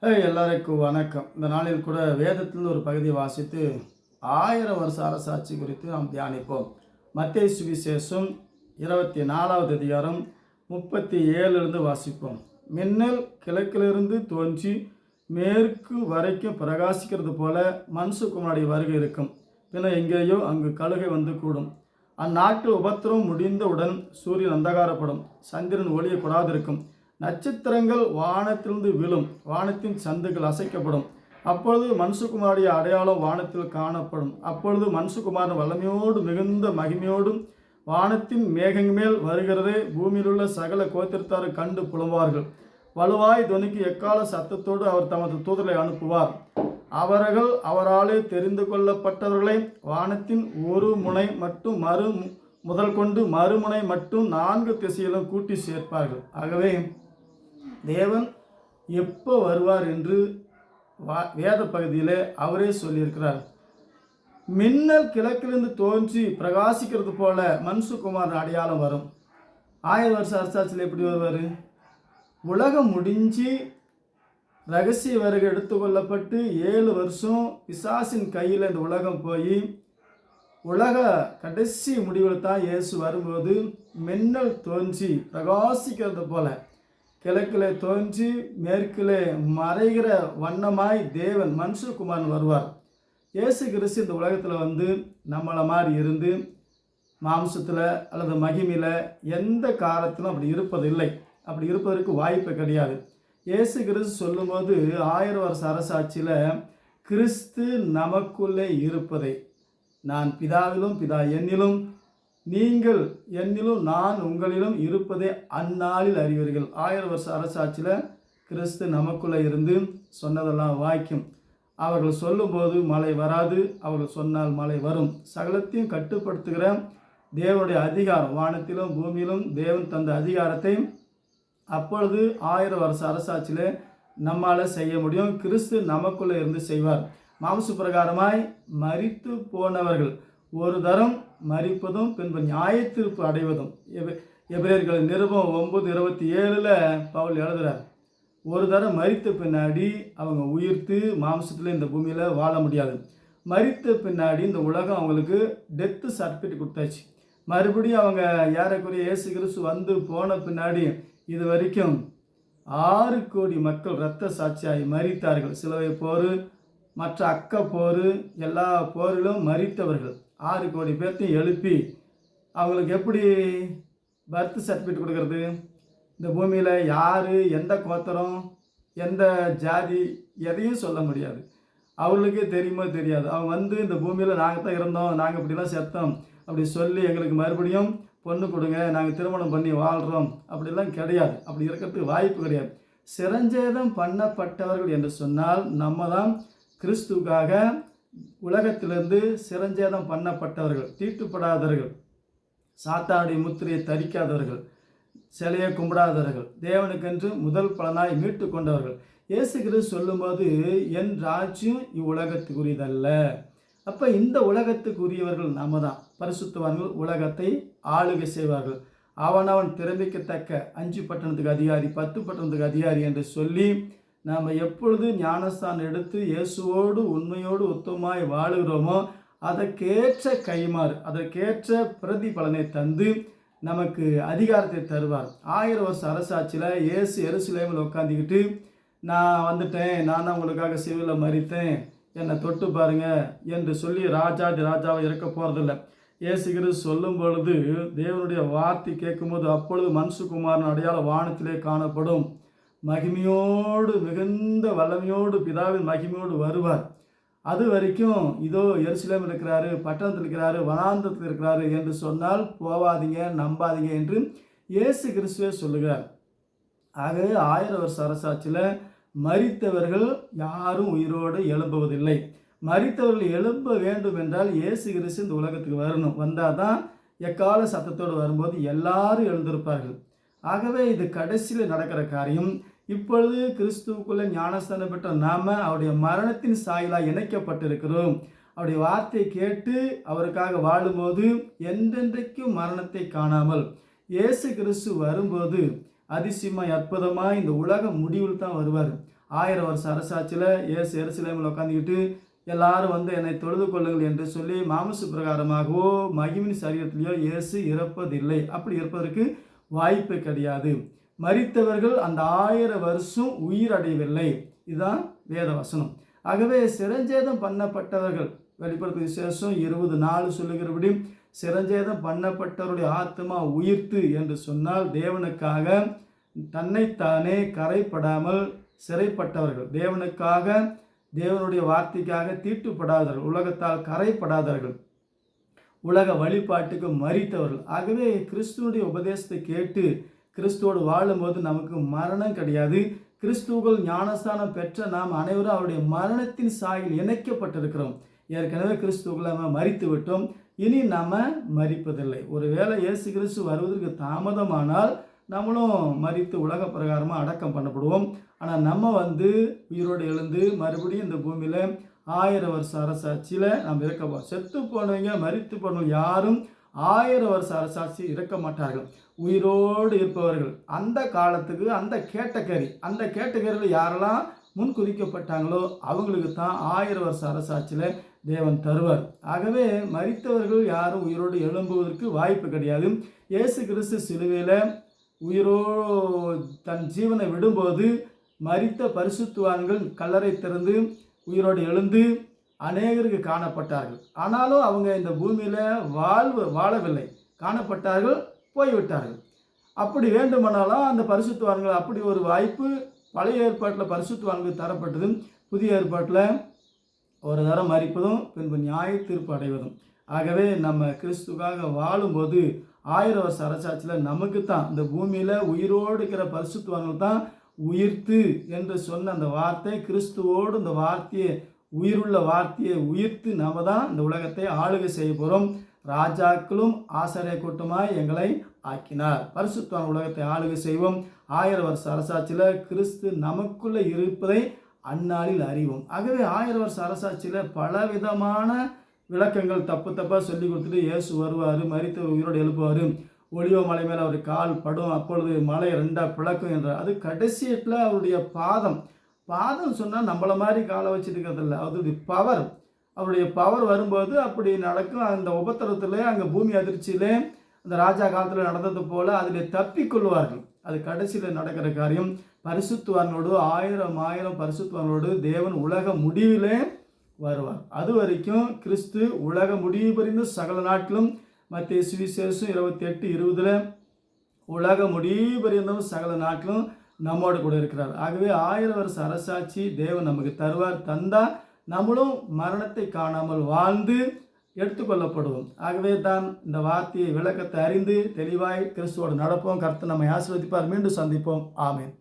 எல்லாருக்கும் வணக்கம். இந்த நாளில் கூட வேதத்தில் ஒரு பகுதியை வாசித்து 1000 வருஷ அரசாட்சி குறித்து நாம் தியானிப்போம். மத்தேயு சுவிசேஷம் 24வது அதிகாரம் 37 வாசிப்போம். மின்னல் கிழக்கிலிருந்து தோன்றி மேற்கு வரைக்கும் பிரகாசிக்கிறது போல மனுஷகுமாரனுடைய வருகை இருக்கும். பின்ன எங்கேயோ அங்கு கழுகை வந்து கூடும். அந்நாட்டில் உபத்திரவம் முடிந்தவுடன் சூரியன் அந்தகாரப்படும், சந்திரன் ஒளியக்கூடாது இருக்கும், நட்சத்திரங்கள் வானத்திலிருந்து விழும், வானத்தின் சந்துகள் அசைக்கப்படும். அப்பொழுது மனுஷகுமாருடைய அடையாளம் வானத்தில் காணப்படும். அப்பொழுது மனுஷகுமாரன் வல்லமையோடு மிகுந்த மகிமையோடும் வானத்தின் மேகங்கள் மேல் வருகிறதை பூமியிலுள்ள சகல கோத்திரத்தாரை கண்டு புலம்புவார்கள். வலுவாய் தொனிக்கு எக்கால சத்தத்தோடு அவர் தமது தூதரை அனுப்புவார். அவர்கள் அவராலே தெரிந்து கொள்ளப்பட்டவர்களை வானத்தின் ஒரு முனை மட்டும் முதல் கொண்டு மறுமுனை மட்டும் 4 திசையிலும் கூட்டி சேர்ப்பார்கள். ஆகவே தேவன் எப்போ வருவார் என்று வேத பகுதியில் அவரே சொல்லியிருக்கிறார். மின்னல் கிழக்கிலிருந்து தோன்றி பிரகாசிக்கிறது போல மனுஷகுமாரன் அடையாளம் வரும். 1000 வருஷ அரசாட்சியில் எப்படி வருவார்? உலகம் முடிஞ்சு ரகசிய வருகை எடுத்துக்கொள்ளப்பட்டு 7 வருஷம் பிசாசின் கையில் இந்த உலகம் போய் உலக கடைசி முடிவில் தான் இயேசு வரும்போது மின்னல் தோன்றி பிரகாசிக்கிறது போல கிழக்கிலே தோன்றி மேற்கிலே மறைகிற வண்ணமாய் தேவன் மனுஷகுமாரன் வருவார். இயேசு கிறிஸ்து இந்த உலகத்தில் வந்து நம்மளை மாதிரி இருந்து மாம்சத்தில் அல்லது மகிமையில் எந்த காலத்திலும் அப்படி இருப்பதில்லை. அப்படி இருப்பதற்கு வாய்ப்பு கிடையாது. இயேசு கிறிஸ்து சொல்லும்போது 1000 வருஷ அரசாட்சியில் கிறிஸ்து நமக்குள்ளே இருப்பதை, நான் பிதாவிலும் பிதா என்னிலும் நீங்கள் என்னிலும் நான் உங்களிலும் இருப்பதே அந்நாளில் அறிவீர்கள். 1000 வருஷ அரசாட்சியில் கிறிஸ்து நமக்குள்ளே இருந்து சொன்னதெல்லாம் வாய்க்கும். அவர்கள் சொல்லும்போது மழை வராது, அவர்கள் சொன்னால் மழை வரும். சகலத்தையும் கட்டுப்படுத்துகிற தேவனுடைய அதிகாரம் வானத்திலும் பூமியிலும் தேவன் தந்த அதிகாரத்தை அப்பொழுது 1000 வருஷ அரசாட்சியில் நம்மால் செய்ய முடியும். கிறிஸ்து நமக்குள்ளே இருந்து செய்வார். மாம்ச பிரகாரமாய் மரித்து போனவர்கள் ஒரு தரம் மரிப்பதும் பின்பு நியாயத்தீர்ப்பு அடைவதும். எபிரேயர்கள் நிருபம் 9:27 பவுல் எழுதுகிறார். ஒரு தரம் மரித்த பின்னாடி அவங்க உயிர்த்து மாம்சத்தில் இந்த பூமியில் வாழ முடியாது. மரித்த பின்னாடி இந்த உலகம் அவங்களுக்கு டெத்து சர்டிஃபிகேட் கொடுத்தாச்சு. மறுபடியும் அவங்க ஏறக்குறைய இயேசு கிறிஸ்து வந்து போன பின்னாடி இது வரைக்கும் 6 கோடி மக்கள் இரத்த சாட்சியாகி மரித்தார்கள். சிலுவை போர், மற்ற அக்க போர், எல்லா போரிலும் மரித்தவர்கள் 6 கோடி பேர்த்தையும் எழுப்பி அவங்களுக்கு எப்படி பர்த் சர்டிஃபிகேட் கொடுக்கறது? இந்த பூமியில் யார், எந்த கோத்திரம், எந்த ஜாதி, எதையும் சொல்ல முடியாது. அவங்களுக்கே தெரியுமோ தெரியாது. அவங்க வந்து இந்த பூமியில் நாங்கள் தான் இருந்தோம், நாங்கள் இப்படிலாம் செத்தோம் அப்படி சொல்லி எங்களுக்கு மறுபடியும் பொண்ணு கொடுங்க, நாங்கள் திருமணம் பண்ணி வாழ்கிறோம் அப்படிலாம் கிடையாது. அப்படி இருக்கிறதுக்கு வாய்ப்பு கிடையாது. சிரஞ்சேதம் பண்ணப்பட்டவர்கள் என்று சொன்னால் நம்ம தான் கிறிஸ்துக்காக உலகத்திலிருந்து சிரஞ்சேதம் பண்ணப்பட்டவர்கள், தீட்டுப்படாதவர்கள், சாத்தானுடைய முத்திரையை தரிக்காதவர்கள், சிலையை கும்பிடாதவர்கள், தேவனுக்கென்று முதல் பலனாய் மீட்டு கொண்டவர்கள். இயேசு கிறிஸ்து சொல்லும்போது என் ராஜ்யம் இவ்வுலகத்துக்குரியதல்ல. அப்போ இந்த உலகத்துக்குரியவர்கள் நாம தான். பரிசுத்தவான்கள் உலகத்தை ஆளுகை செய்வார்கள். அவனவன் திறமைக்கத்தக்க 5 பட்டணத்துக்கு அதிகாரி, 10 பட்டணத்துக்கு அதிகாரி என்று சொல்லி நாம் எப்பொழுது ஞானஸ்தானம் எடுத்து இயேசுவோடு உண்மையோடு உத்தமமாய் வாழுகிறோமோ அதற்கேற்ற கைமாறு, அதற்கேற்ற பிரதிபலனை தந்து நமக்கு அதிகாரத்தை தருவார். 1000 வருஷ அரசாட்சியில் இயேசு எருசலேமில் உட்காந்துக்கிட்டு நான் வந்துட்டேன், நான் தான் உங்களுக்காக சிலுவையில் மரித்தேன், என்னை தொட்டு பாருங்க என்று சொல்லி ராஜாவை இறக்க போகிறதில்ல. இயேசு கிறிஸ்து சொல்லும் பொழுது தேவனுடைய வார்த்தை கேட்கும்போது அப்பொழுது மனுஷகுமாரன் அடையாளம் வானத்திலே காணப்படும். மகிமையோடு மிகுந்த வல்லமையோடு பிதாவின் மகிமையோடு வருவார். அது வரைக்கும் இதோ எருசலேமில் இருக்கிறாரு, பட்டணத்தில் இருக்கிறாரு, வனாந்தரத்தில் இருக்கிறாரு என்று சொன்னால் போவாதீங்க, நம்பாதீங்க என்று இயேசு கிறிஸ்துவே சொல்லுகிறார். ஆகவே 1000 வருஷ அரசாட்சியில் மரித்தவர்கள் யாரும் உயிரோடு எழும்புவதில்லை. மரித்தவர்கள் எழும்ப வேண்டும் என்றால் இயேசு கிறிஸ்து இந்த உலகத்துக்கு வரணும். வந்தால் தான் எக்கால சத்தத்தோடு வரும்போது எல்லாரும் எழுந்திருப்பார்கள். ஆகவே இது கடைசியில் நடக்கிற காரியம். இப்பொழுது கிறிஸ்துவுக்குள்ளே ஞானஸ்தானம் பெற்ற நாம் அவருடைய மரணத்தின் சாயலாக இணைக்கப்பட்டிருக்கிறோம். அவருடைய வார்த்தையை கேட்டு அவருக்காக வாழும்போது என்றென்றைக்கும் மரணத்தை காணாமல் இயேசு கிறிஸ்து வரும்போது அதிசயமாய் அற்புதமாய் இந்த உலக முடிவில் தான் வருவார். 1000 வருஷ அரசாட்சியில் இயேசு எருசலேமில் உட்காந்துக்கிட்டு எல்லாரும் வந்து என்னை தொழுது கொள்ளுங்கள் என்று சொல்லி மாமிச பிரகாரமாகவோ மகிமின் சரீரத்திலேயோ இயேசு இறப்பதில்லை. அப்படி இருப்பதற்கு வாய்ப்பு கிடையாது. மரித்தவர்கள் அந்த 1000 வருஷம் உயிரடையவில்லை. இதுதான் வேத வசனம். ஆகவே சிரஞ்சேதம் பண்ணப்பட்டவர்கள், வெளிப்படுத்தும் விசேஷம் 20:4 சொல்லுகிறபடி சிரஞ்சேதம் பண்ணப்பட்டவருடைய ஆத்மா உயிர்த்து என்று சொன்னால் தேவனுக்காக தன்னைத்தானே கரைப்படாமல் சிறைப்பட்டவர்கள், தேவனுக்காக தேவனுடைய வார்த்தைக்காக தீட்டுப்படாதவர்கள், உலகத்தால் கரைப்படாதவர்கள், உலக வழிபாட்டுக்கு மரித்தவர்கள். ஆகவே கிறிஸ்துவனுடைய உபதேசத்தை கேட்டு கிறிஸ்துவோடு வாழும்போது நமக்கு மரணம் கிடையாது. கிறிஸ்துவுக்குள் ஞானஸ்தானம் பெற்ற நாம் அனைவரும் அவருடைய மரணத்தின் சாயில் இணைக்கப்பட்டிருக்கிறோம். ஏற்கனவே கிறிஸ்துவுக்குள்ள நம்ம மரித்து விட்டோம். இனி நாம் மரிப்பதில்லை. ஒருவேளை இயேசு கிறிஸ்து வருவதற்கு தாமதமானால் நம்மளும் மரித்து உலக பிரகாரமாக அடக்கம் பண்ணப்படுவோம். ஆனால் நம்ம உயிரோடு எழுந்து மறுபடியும் இந்த பூமியில் 1000 வருஷ அரசாட்சியில் நம்ம இருக்க. செத்து போனவங்க மரித்து போனவங்க யாரும் 1000 வருஷ அரசாட்சி இருக்க மாட்டார்கள். உயிரோடு இருப்பவர்கள் அந்த காலத்துக்கு அந்த கேட்டகரியில் யாரெல்லாம் முன் குறிக்கப்பட்டாங்களோ அவங்களுக்கு தான் 1000 வருஷ அரசாட்சியில் தேவன் தருவார். ஆகவே மரித்தவர்கள் யாரும் உயிரோடு எழும்புவதற்கு வாய்ப்பு கிடையாது. இயேசு கிறிஸ்து சிலுவையில் தன் ஜீவனை விடும்போது மரித்த பரிசுத்தவான்கள் கல்லறை திறந்து உயிரோடு எழுந்து அநேகருக்கு காணப்பட்டார்கள். ஆனாலும் அவங்க இந்த பூமியில் வாழவில்லை, காணப்பட்டார்கள், போய்விட்டார்கள். அப்படி வேண்டுமானாலும் அந்த பரிசுத்தவான்கள், அப்படி ஒரு வாய்ப்பு பழைய ஏற்பாட்டில் பரிசுத்தவான்கள் தரப்பட்டது. புதிய ஏற்பாட்டில் ஒரு தரம் மரிப்பதும் பின்பு நியாய தீர்ப்பு அடைவதும். ஆகவே நம்ம கிறிஸ்துக்காக வாழும்போது 1000 வருஷ அரசாட்சியில் நமக்கு தான் இந்த பூமியில் உயிரோடு இருக்கிற பரிசுத்தவான்கள் தான் உயிர்த்து என்று சொன்ன அந்த வார்த்தை, கிறிஸ்துவோடு இந்த வார்த்தையை, உயிருள்ள வார்த்தையை உயிர்த்து நம்ம தான் இந்த உலகத்தை ஆளுகை செய்ய போகிறோம். ராஜாக்களும் ஆசாரிய கூட்டமாய் எங்களை ஆக்கினார். பரிசுத்தவான் உலகத்தை ஆளுகை செய்வோம். 1000 வருஷ அரசாட்சியில் கிறிஸ்து நமக்குள்ளே இருப்பதை அந்நாளில் அறிவோம். ஆகவே 1000 வருஷ அரசாட்சியில் பலவிதமான விளக்கங்கள் தப்பாக சொல்லி கொடுத்துட்டு இயேசு வருவார், மரித்தவர் உயிரோடு எழுப்புவார், ஒளிவ மலை மேலே அவர் கால் படும், அப்பொழுது மலை 2 பிளக்கும் என்றார். அது கடைசியில் அவருடைய பாதம் சொன்னால் நம்மளை மாதிரி காலை வச்சுட்டு இருக்கிறதில்ல, அவருடைய பவர் வரும்போது அப்படி நடக்கும். அந்த உபத்திரத்தில் அங்கே பூமி அதிர்ச்சியிலே அந்த ராஜா காலத்தில் நடந்தது போல் அதில் தப்பிக்கொள்வார்கள். அது கடைசியில் நடக்கிற காரியம். பரிசுத்தவான்களோடு 1000 பரிசுத்தவான்களோடு தேவன் உலக முடிவிலே வருவார். அது வரைக்கும் கிறிஸ்து உலக முடிவு புரிந்து சகல நாட்டிலும், மத்திய சுவிசேஷம் 28:20 உலக முடிவு புரிந்தும் சகல நாட்டிலும் நம்மோடு கூட இருக்கிறார். ஆகவே 1000 வருஷ அரசாட்சி தேவன் நமக்கு தருவார். தந்தால் நம்மளும் மரணத்தை காணாமல் வாழ்ந்து எடுத்துக்கொள்ளப்படுவோம். ஆகவே தான் இந்த வார்த்தையை விளக்கத்தை அறிந்து தெளிவாய் கிறிஸ்துவோடு நடப்போம். கர்த்தர் நம்மை ஆசீர்வதிப்பார். மீண்டும் சந்திப்போம். ஆமென்.